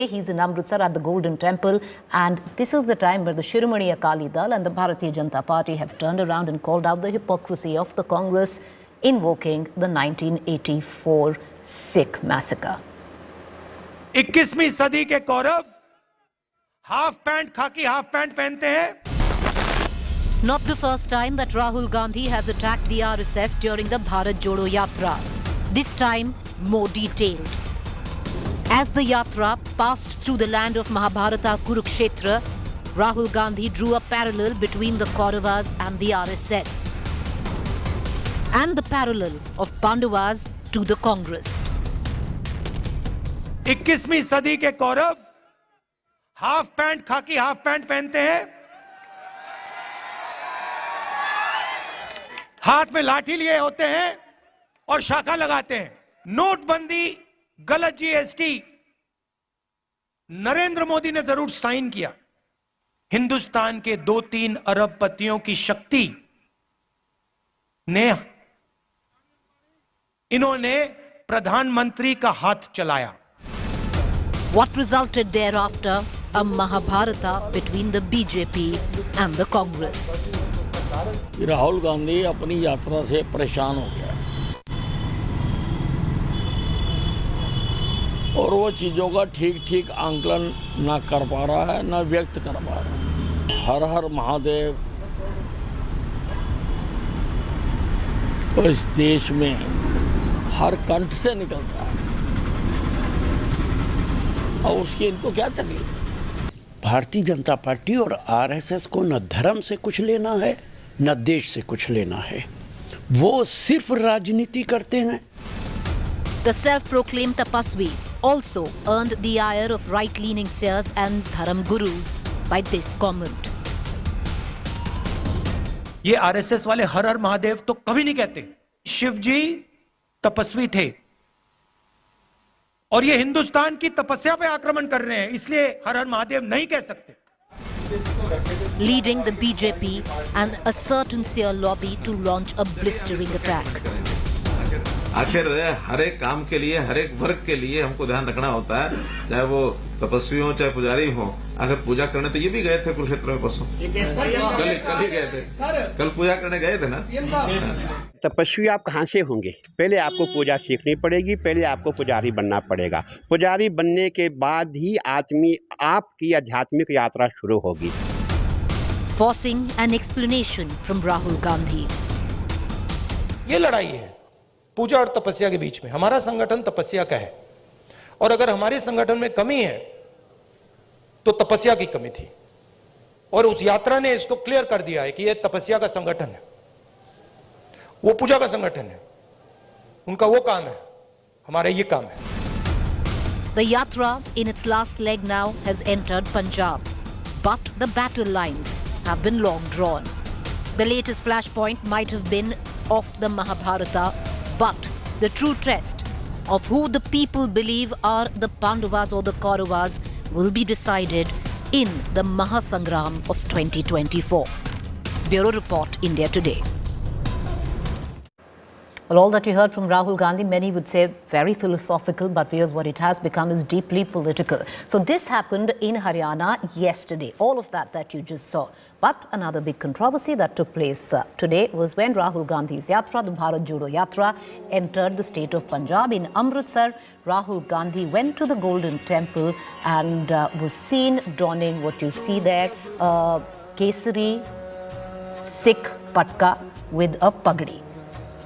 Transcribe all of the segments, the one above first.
He's in Amritsar at the Golden Temple, and this is the time where the Shiromani Akali Dal and the Bharatiya Janata Party have turned around and called out the hypocrisy of the Congress, invoking the 1984 Sikh massacre. 21वीं सदी के Kaurava half pant खाकी half pant पहनते हैं. Not the first time that Rahul Gandhi has attacked the RSS during the Bharat Jodo Yatra. This time, more detailed. As the Yatra passed through the land of Mahabharata Kurukshetra, Rahul Gandhi drew a parallel between the Kauravas and the RSS, and the parallel of Pandavas to the Congress. 21वीं सदी के Kaurava half pant खाकी half pant पहनते हैं, हाथ में लाठी लिए होते हैं और शाखा लगाते हैं. नोटबंदी, गलत जीएसटी नरेंद्र मोदी ने जरूर साइन किया. हिंदुस्तान के 2-3 अरबपतियों की शक्ति ने इन्होंने प्रधानमंत्री का हाथ चलाया. What resulted thereafter? A Mahabharata between the BJP and the Congress. Rahul Gandhi अपनी यात्रा से परेशान हो गया और वो चीज़ों का ठीक आंकलन ना कर पा रहा है, ना व्यक्त कर पा रहा है. हर हर महादेव तो इस देश में हर कंठ से निकलता है और उसकी इनको क्या तकलीफ है. भारतीय जनता पार्टी और आरएसएस को न धर्म से कुछ लेना है न देश से कुछ लेना है. वो सिर्फ राजनीति करते हैं. The self-proclaimed Tapasvi also earned the ire of right-leaning seers and dharam gurus by this comment. ये आरएसएस वाले हर हर महादेव तो कभी नहीं कहते. शिव जी तपस्वी थे और ये हिंदुस्तान की तपस्या पे आक्रमण कर रहे हैं, इसलिए हर हर महादेव नहीं कह सकते. Leading the BJP and a certain seer lobby to launch a blistering attack. आखिर हर एक काम के लिए, हर एक वर्ग के लिए हमको ध्यान रखना होता है, चाहे वो तपस्वी हो चाहे पुजारी हो. अगर पूजा करने तो ये भी गए थे कुरुक्षेत्र में परसों, कल ही गए थे, कल पूजा करने गए थे ना. तपस्वी आप कहाँ से होंगे? पहले आपको पूजा सीखनी पड़ेगी, पहले आपको पुजारी बनना पड़ेगा. पुजारी बनने के बाद ही आपकी आध्यात्मिक यात्रा शुरू होगी. Forcing an explanation from Rahul Gandhi. ये लड़ाई है पूजा और तपस्या के बीच में. हमारा संगठन तपस्या का है और अगर हमारे संगठन में कमी है तो तपस्या की कमी थी, और उस यात्रा ने इसको क्लियर कर दिया है कि यह तपस्या का संगठन है, वो पूजा का संगठन है. उनका वो काम है, हमारा ये काम है. The Yatra in its last leg now has entered Punjab, but the battle lines have been long drawn. The latest flashpoint might have been of the Mahabharata, but the true test of who the people believe are the Pandavas or the Kauravas will be decided in the Mahasangram of 2024. Bureau Report, India Today. Well, all that you heard from Rahul Gandhi, many would say very philosophical, but here's what it has become is deeply political. So this happened in Haryana yesterday, all of that you just saw. But another big controversy that took place today was when Rahul Gandhi's Yatra, the Bharat Jodo Yatra, entered the state of Punjab. In Amritsar, Rahul Gandhi went to the Golden Temple and was seen donning what you see there, Kesari Sikh patka with a pagdi.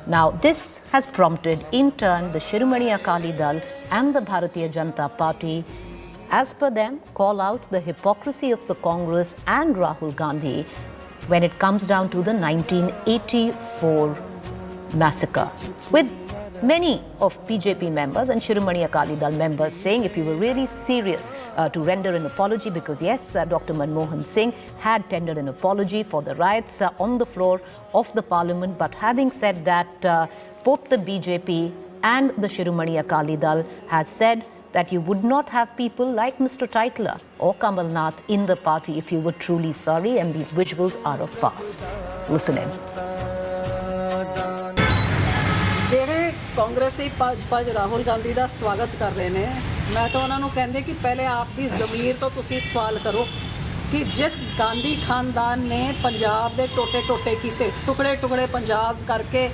Now, this has prompted, in turn, the Shiromani Akali Dal and the Bharatiya Janata Party, as per them, call out the hypocrisy of the Congress and Rahul Gandhi when it comes down to the 1984 massacre. With many of BJP members and Shiromani Akali Dal members saying if you were really serious to render an apology, because yes, Dr. Manmohan Singh had tendered an apology for the riots on the floor of the parliament. But having said that, both the BJP and the Shiromani Akali Dal has said that you would not have people like Mr. Titler or Kamal Nath in the party if you were truly sorry, and these visuals are a farce. Listen in. ਜਿਹੜੇ ਕਾਂਗਰਸੀ ਭੱਜ ਰਾਹੁਲ ਗਾਂਧੀ ਦਾ ਸਵਾਗਤ ਕਰ ਰਹੇ ਨੇ ਮੈਂ ਤਾਂ ਉਹਨਾਂ ਨੂੰ ਕਹਿੰਦੇ ਕਿ ਪਹਿਲੇ ਆਪ ਦੀ ਜ਼ਮੀਰ ਤੋਂ ਤੁਸੀਂ ਸਵਾਲ ਕਰੋ ਕਿ ਜਿਸ ਗਾਂਧੀ ਖਾਨਦਾਨ ਨੇ ਪੰਜਾਬ ਦੇ ਟੋਟੇ ਕੀਤੇ, ਟੁਕੜੇ ਪੰਜਾਬ ਕਰਕੇ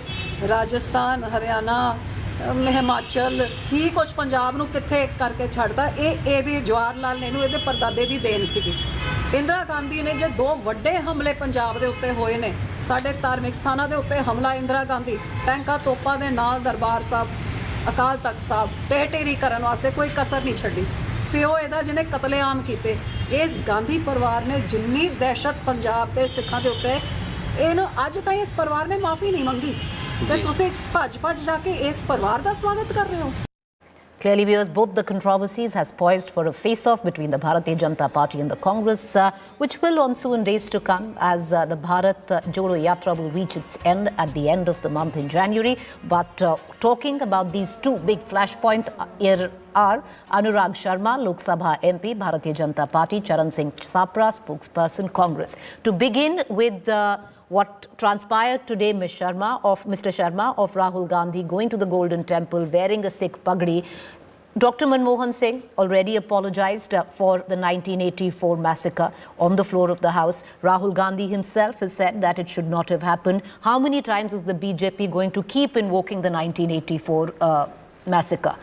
ਰਾਜਸਥਾਨ, ਹਰਿਆਣਾ, ਹਿਮਾਚਲ ਕੀ ਕੁਝ ਪੰਜਾਬ ਨੂੰ ਕਿੱਥੇ ਕਰਕੇ ਛੱਡਦਾ, ਇਹਦੀ ਜਵਾਹਰ ਲਾਲ ਨਹਿਰੂ ਇਹਦੇ ਪਰਦਾਦੇ ਦੀ ਦੇਣ ਸੀਗੀ। ਇੰਦਰਾ ਗਾਂਧੀ ਨੇ ਜੇ 2 ਵੱਡੇ ਹਮਲੇ ਪੰਜਾਬ ਦੇ ਉੱਤੇ ਹੋਏ ਨੇ, ਸਾਡੇ ਧਾਰਮਿਕ ਸਥਾਨਾਂ ਦੇ ਉੱਤੇ ਹਮਲਾ ਇੰਦਰਾ ਗਾਂਧੀ, ਟੈਂਕਾਂ ਤੋਪਾਂ ਦੇ ਨਾਲ ਦਰਬਾਰ ਸਾਹਿਬ, ਅਕਾਲ ਤਖਤ ਸਾਹਿਬ ਢੇਰੀ ਕਰਨ ਵਾਸਤੇ ਕੋਈ ਕਸਰ ਨਹੀਂ ਛੱਡੀ। ਪਿਓ ਇਹਦਾ ਜਿਹਨੇ ਕਤਲੇਆਮ ਕੀਤੇ, ਇਸ ਗਾਂਧੀ ਪਰਿਵਾਰ ਨੇ ਜਿੰਨੀ ਦਹਿਸ਼ਤ ਪੰਜਾਬ ਤੇ ਸਿੱਖਾਂ ਦੇ ਉੱਤੇ, ਇਹਨੂੰ ਅੱਜ ਤਾਈਂ ਇਸ ਪਰਿਵਾਰ ਨੇ ਮਾਫੀ ਨਹੀਂ ਮੰਗੀ ਤੇ ਤੁਸੀਂ ਭੱਜ ਜਾ ਕੇ ਇਸ ਪਰਿਵਾਰ ਦਾ ਸਵਾਗਤ ਕਰ ਰਹੇ ਹੋ। Clearly, viewers, both the controversies has poised for a face-off between the Bharatiya Janata Party and the Congress, which will ensue in days to come as the Bharat Jodo Yatra will reach its end at the end of the month in January. But talking about these two big flashpoints here are Anurag Sharma, Lok Sabha MP, Bharatiya Janata Party, Charan Singh Sapra, spokesperson, Congress. To begin with what transpired today, Mr. Sharma of Rahul Gandhi going to the Golden Temple wearing a Sikh pagdi. Dr. Manmohan Singh already apologized for the 1984 massacre on the floor of the House. Rahul Gandhi himself has said that it should not have happened. How many times is the BJP going to keep invoking the 1984 massacre?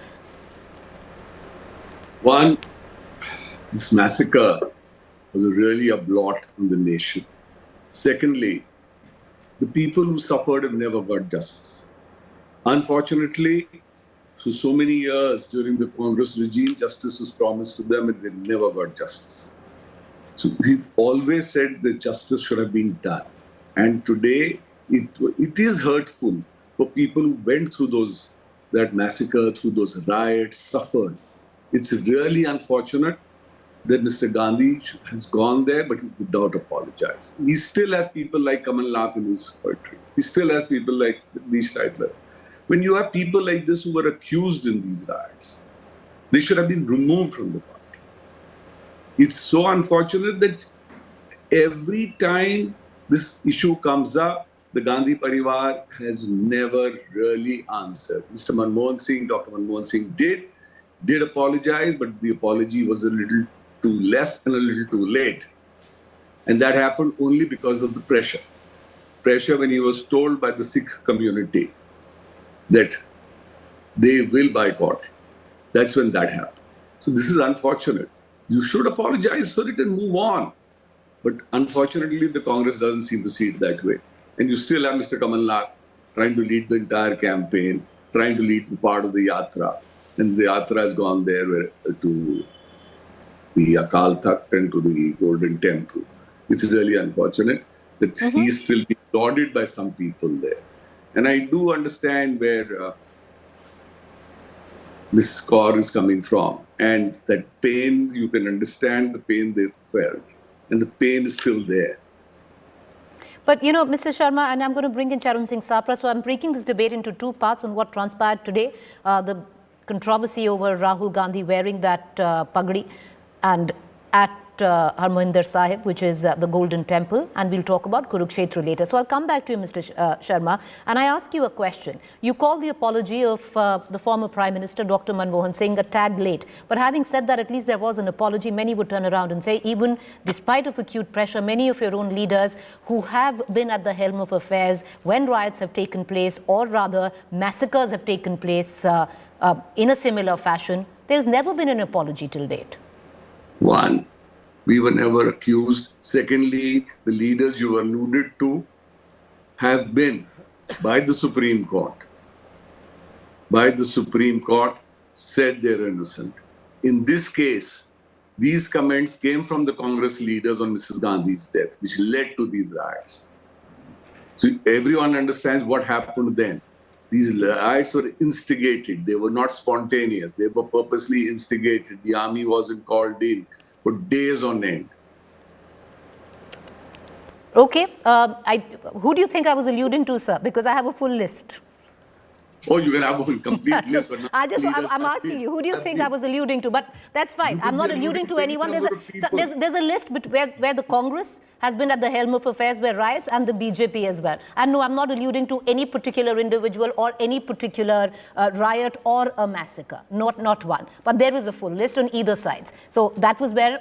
One, this massacre was really a blot on the nation. Secondly, the people who suffered have never got justice. Unfortunately, for so many years during the Congress regime, justice was promised to them and they never got justice. So we've always said that justice should have been done. And today, it is hurtful for people who went through that massacre, through those riots, suffered. It's really unfortunate that Mr. Gandhi has gone there, but without apologizing. He still has people like Kamal Nath in his poetry. He still has people like Lee Steidler. When you have people like this who were accused in these riots, they should have been removed from the party. It's so unfortunate that every time this issue comes up, the Gandhi Parivar has never really answered. Mr. Manmohan Singh, Dr. Manmohan Singh did apologize, but the apology was a little too less and a little too late. And that happened only because of the pressure. Pressure when he was told by the Sikh community that they will boycott. That's when that happened. So this is unfortunate. You should apologize for it and move on. But unfortunately, the Congress doesn't seem to see it that way. And you still have Mr. Kamal Nath trying to lead the entire campaign, trying to lead part of the Yatra. And the Yatra has gone there to the Akal Takht and to the Golden Temple. It's really unfortunate that he's still being lauded by some people there. And I do understand where Mrs. Kaur is coming from. And that pain, you can understand the pain they felt. And the pain is still there. But, you know, Mr. Sharma, and I'm going to bring in Charan Singh Sapra, so I'm breaking this debate into two parts on what transpired today. The controversy over Rahul Gandhi wearing that pagdi and at Harmandir Sahib, which is the Golden Temple, and we'll talk about Kurukshetra later. So I'll come back to you, Mr. Sharma, and I ask you a question. You call the apology of the former Prime Minister, Dr. Manmohan Singh, a tad late. But having said that, at least there was an apology. Many would turn around and say, even despite of acute pressure, many of your own leaders who have been at the helm of affairs when riots have taken place, or rather massacres have taken place in a similar fashion, there's never been an apology till date. One, we were never accused. Secondly, the leaders you alluded to have been, by the Supreme Court, said they're innocent. In this case, these comments came from the Congress leaders on Mrs. Gandhi's death, which led to these riots. So everyone understands what happened then. These riots were instigated. They were not spontaneous. They were purposely instigated. The army wasn't called in for days on end. Okay. Who do you think I was alluding to, sir? Because I have a full list. Oh, you can have a complete So list. But not leaders. I'm asking you, who do you think I was alluding to? But that's fine. I'm not alluding to anyone. There's a list where the Congress has been at the helm of affairs, where riots, and the BJP as well. And no, I'm not alluding to any particular individual or any particular riot or a massacre. Not one. But there is a full list on either sides. So that was where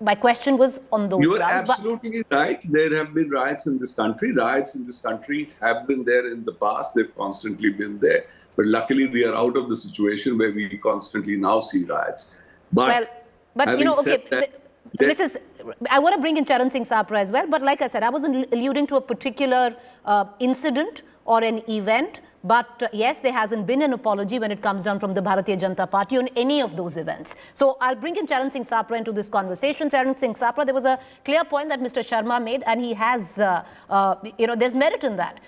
my question was on those You are grounds. absolutely right. There have been riots in this country. Riots in this country have been there in the past. They've constantly been there. But luckily, we are out of the situation where we constantly now see riots. But you know, okay, that, I want to bring in Charan Singh Sapra as well. But like I said, I wasn't alluding to a particular incident or an event. But yes, there hasn't been an apology when it comes down from the Bharatiya Janata Party on any of those events. So I'll bring in Charan Singh Sapra into this conversation. Charan Singh Sapra, there was a clear point that Mr. Sharma made, and he has, there's merit in that.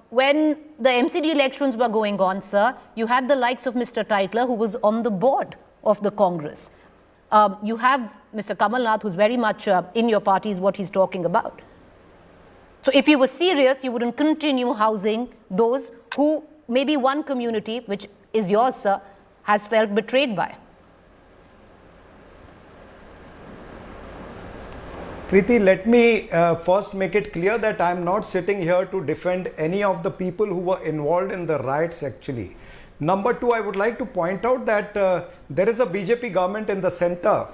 When the MCD elections were going on, sir, you had the likes of Mr. Titler, who was on the board of the Congress. You have Mr. Kamal Nath, who's very much in your party, is what he's talking about. So if you were serious, you wouldn't continue housing those who maybe one community, which is yours, sir, has felt betrayed by. Preeti, let me first make it clear that I am not sitting here to defend any of the people who were involved in the riots actually. Number two, I would like to point out that there is a BJP government in the center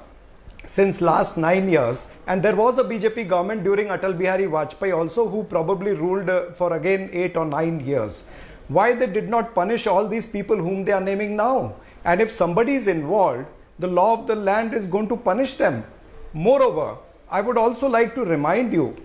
since last 9 years, and there was a BJP government during Atal Bihari Vajpayee also, who probably ruled for again 8 or 9 years. Why they did not punish all these people whom they are naming now? And if somebody is involved, the law of the land is going to punish them. Moreover, I would also like to remind you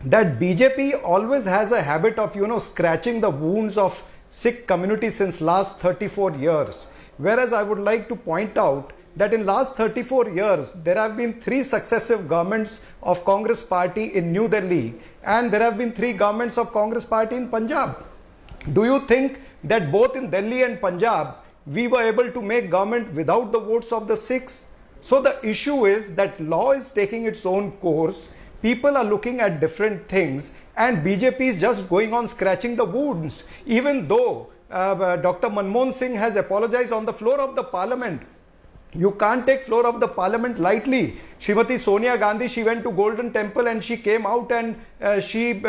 that BJP always has a habit of, scratching the wounds of Sikh community since last 34 years. Whereas I would like to point out that in last 34 years, there have been 3 successive governments of Congress party in New Delhi, and there have been 3 governments of Congress party in Punjab. Do you think that both in Delhi and Punjab, we were able to make government without the votes of the Sikhs? So the issue is that law is taking its own course, people are looking at different things, and BJP is just going on scratching the wounds. Even though Dr. Manmohan Singh has apologized on the floor of the parliament, you can't take floor of the parliament lightly. Srimati Sonia Gandhi, she went to Golden Temple and she came out and she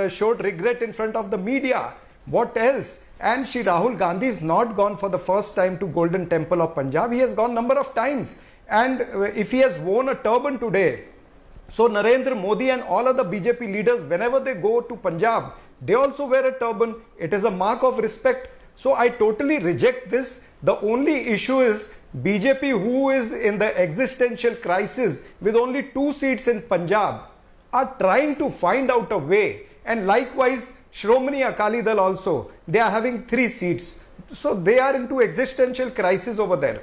showed regret in front of the media. What else? And Rahul Gandhi is not gone for the first time to Golden Temple of Punjab. He has gone number of times. And if he has worn a turban today, so Narendra Modi and all other BJP leaders, whenever they go to Punjab, they also wear a turban. It is a mark of respect. So I totally reject this. The only issue is BJP, who is in the existential crisis with only 2 seats in Punjab, are trying to find out a way. And likewise, Shromani Akali Dal also, they are having 3 seats. So they are into existential crisis over there.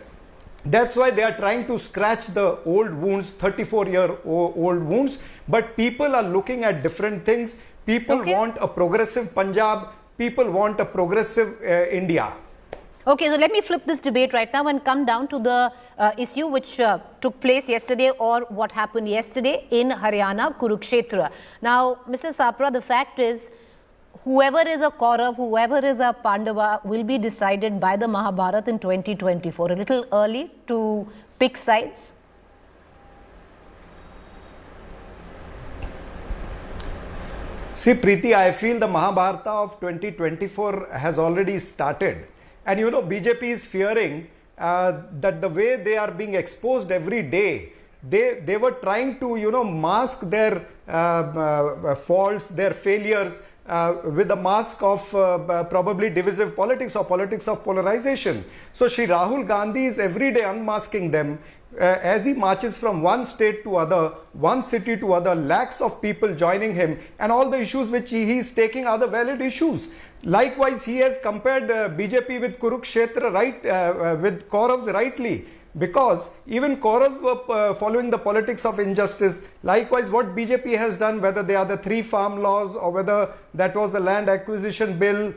That's why they are trying to scratch the old wounds, 34-year-old wounds. But people are looking at different things. People want a progressive Punjab. People want a progressive India. Okay, so let me flip this debate right now and come down to the issue which took place yesterday, or what happened yesterday in Haryana, Kurukshetra. Now, Mr. Sapra, the fact is, whoever is a Kaurav, whoever is a Pandava will be decided by the Mahabharata in 2024. A little early to pick sides. See, Preeti, I feel the Mahabharata of 2024 has already started. And BJP is fearing that the way they are being exposed every day, they were trying to, mask their faults, their failures with the mask of probably divisive politics or politics of polarization. So Shri Rahul Gandhi is every day unmasking them. As he marches from one state to other, one city to other, lakhs of people joining him, and all the issues which he is taking are the valid issues. Likewise, he has compared BJP with Kurukshetra, with Kauravas rightly, because even Kauravas were following the politics of injustice. Likewise, what BJP has done, whether they are the 3 farm laws or whether that was the land acquisition bill,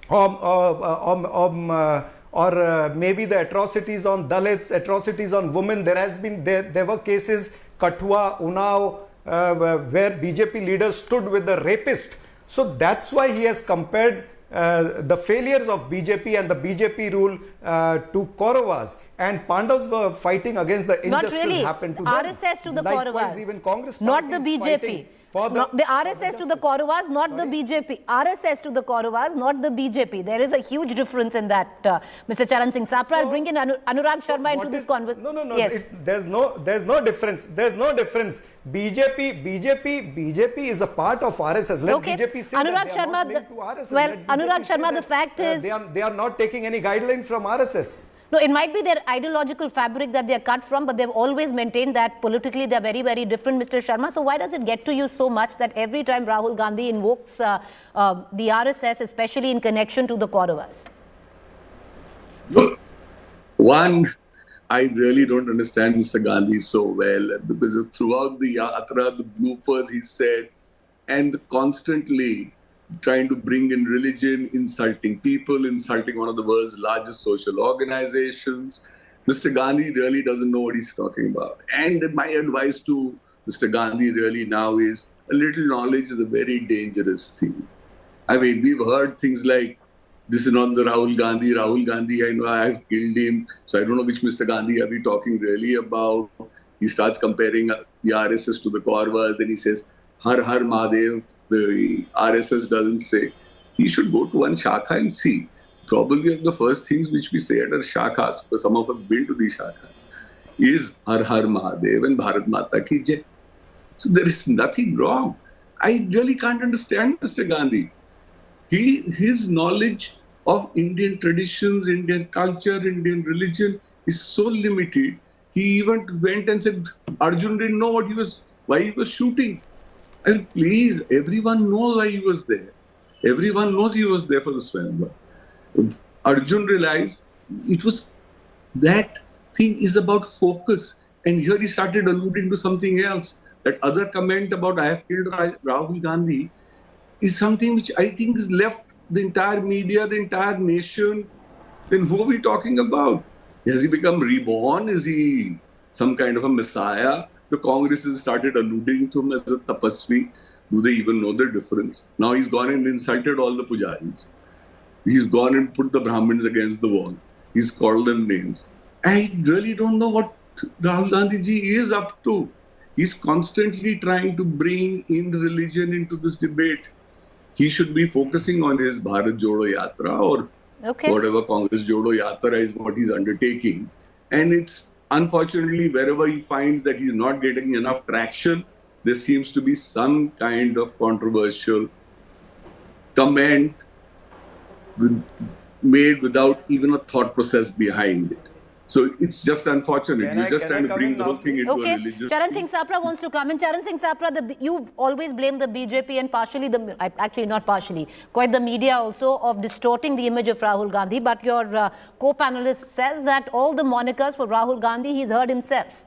or maybe the atrocities on Dalits, atrocities on women. There were cases, Kathua, Unnao, where BJP leaders stood with the rapist. So that's why he has compared the failures of BJP and the BJP rule to Kauravas, and Pandavas were fighting against the injustice Not really. happened to them. RSS to the Likewise, Kauravas, even Congress not the party is BJP. fighting for The RSS to the Kauravas, not the BJP. RSS to the Kauravas, not the BJP. There is a huge difference in that, Mr. Charan Singh Sapra. I'll bring in Anurag Sharma into this conversation. No. Yes. There's no difference. There's no difference. BJP is a part of RSS. Let Okay. BJP say Anurag that they are not Sharma, linked to RSS. well, Let Anurag BJP say Sharma, the that, fact is, they are not taking any guideline from RSS. no, it might be their ideological fabric that they are cut from, but they've always maintained that politically they're very, very different, Mr. Sharma. So why does it get to you so much that every time Rahul Gandhi invokes the RSS, especially in connection to the Kauravas? Look, one, I really don't understand Mr. Gandhi so well, because throughout the yatra, the bloopers he said, and constantly trying to bring in religion, insulting people, insulting one of the world's largest social organizations. Mr. Gandhi really doesn't know what he's talking about. And my advice to Mr. Gandhi really now is, a little knowledge is a very dangerous thing. I mean, we've heard things like, this is not the Rahul Gandhi, I know I have killed him. So I don't know which Mr. Gandhi are we talking really about. He starts comparing the RSS to the Kauravas, then he says, Har Har Mahadev. The RSS doesn't say. He should go to one shakha and see. Probably one of the first things which we say at our shakhas, because some of us have been to these shakhas, is Har Har Mahadev and Bharat Mata Ki Jai. So there is nothing wrong. I really can't understand Mr. Gandhi. His knowledge of Indian traditions, Indian culture, Indian religion is so limited. He even went and said Arjun didn't know why he was shooting. I mean, please, everyone knows why he was there. Everyone knows he was there for the Swayamvar. Arjun realized it was, that thing is about focus. And here he started alluding to something else. That other comment about I have killed Rahul Gandhi is something which I think has left the entire media, the entire nation. Then who are we talking about? Has he become reborn? Is he some kind of a messiah? The Congress has started alluding to him as a Tapasvi. Do they even know the difference? Now he's gone and insulted all the pujaris. He's gone and put the Brahmins against the wall. He's called them names. I really don't know what Rahul Gandhi ji is up to. He's constantly trying to bring in religion into this debate. He should be focusing on his Bharat Jodo Yatra or whatever Congress Jodo Yatra is what he's undertaking. And it's unfortunately, wherever he finds that he's not getting enough traction, there seems to be some kind of controversial comment made without even a thought process behind it. So it's just unfortunate. You're just trying to bring the whole thing into a religion. Charan Singh Sapra wants to come in. Charan Singh Sapra, you've always blamed the BJP and partially, actually not partially, quite the media also, of distorting the image of Rahul Gandhi. But your co-panelist says that all the monikers for Rahul Gandhi, he's heard himself.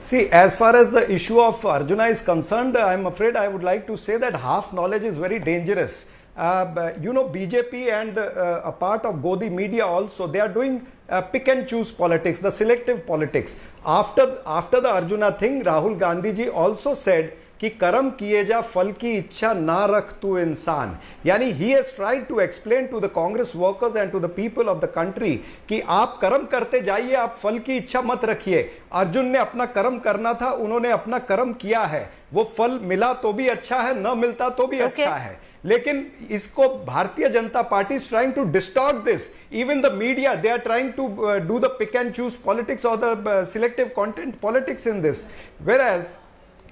See, as far as the issue of Arjuna is concerned, I'm afraid I would like to say that half knowledge is very dangerous. BJP and a part of Godi media also, they are doing pick and choose politics, the selective politics. After the Arjuna thing, Rahul Gandhi ji also said कि कर्म किए जा फल की इच्छा ना रख तू इंसान. यानी he has tried to explain to the Congress workers and to the people of the country कि आप कर्म करते जाइए, आप फल की इच्छा मत रखिए. अर्जुन ने अपना कर्म करना था, उन्होंने अपना कर्म किया है, वो फल मिला तो भी अच्छा है, न मिलता तो भी अच्छा है. लेकिन इसको Bharatiya Janata party is trying to distort this. Even the media, they are trying to do the pick and choose politics or the selective content politics in this. Whereas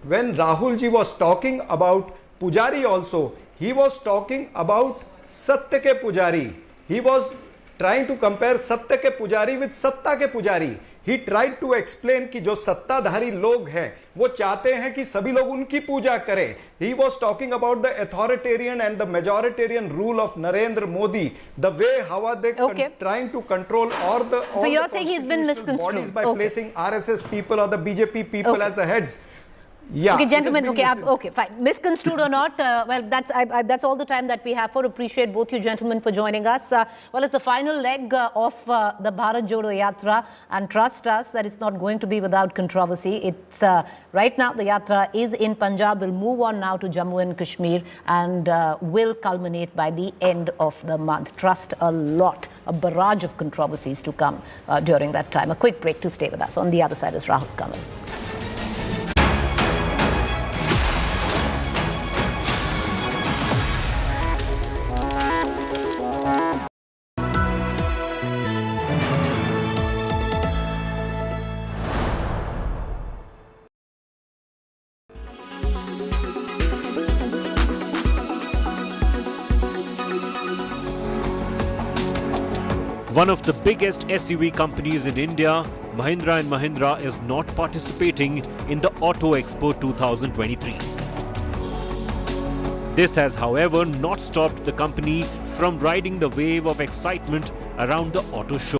when Rahul ji was talking about Pujari also, he was talking about Satya ke Pujari. He was trying to compare Satya ke Pujari with Satta ke Pujari. He tried to explain कि जो सत्ताधारी लोग हैं वो चाहते हैं कि सभी लोग उनकी पूजा करें. He was talking about the authoritarian and the majoritarian rule of Narendra Modi, the way how are they trying to control all the so you're saying he's been misconstrued by placing RSS people or the BJP people as the heads. Yeah. Okay, it has gentlemen. been Okay, okay, fine. Misconstrued or not, well, that's all the time that we have for. Appreciate both you gentlemen for joining us. Well, it's the final leg of the Bharat Jodo Yatra, and trust us that it's not going to be without controversy. It's right now the yatra is in Punjab. We'll move on now to Jammu and Kashmir, and will culminate by the end of the month. Trust a lot. A barrage of controversies to come during that time. A quick break to stay with us. On the other side is Rahul coming. One of the biggest SUV companies in India, Mahindra & Mahindra, is not participating in the Auto Expo 2023. This has, however, not stopped the company from riding the wave of excitement around the auto show.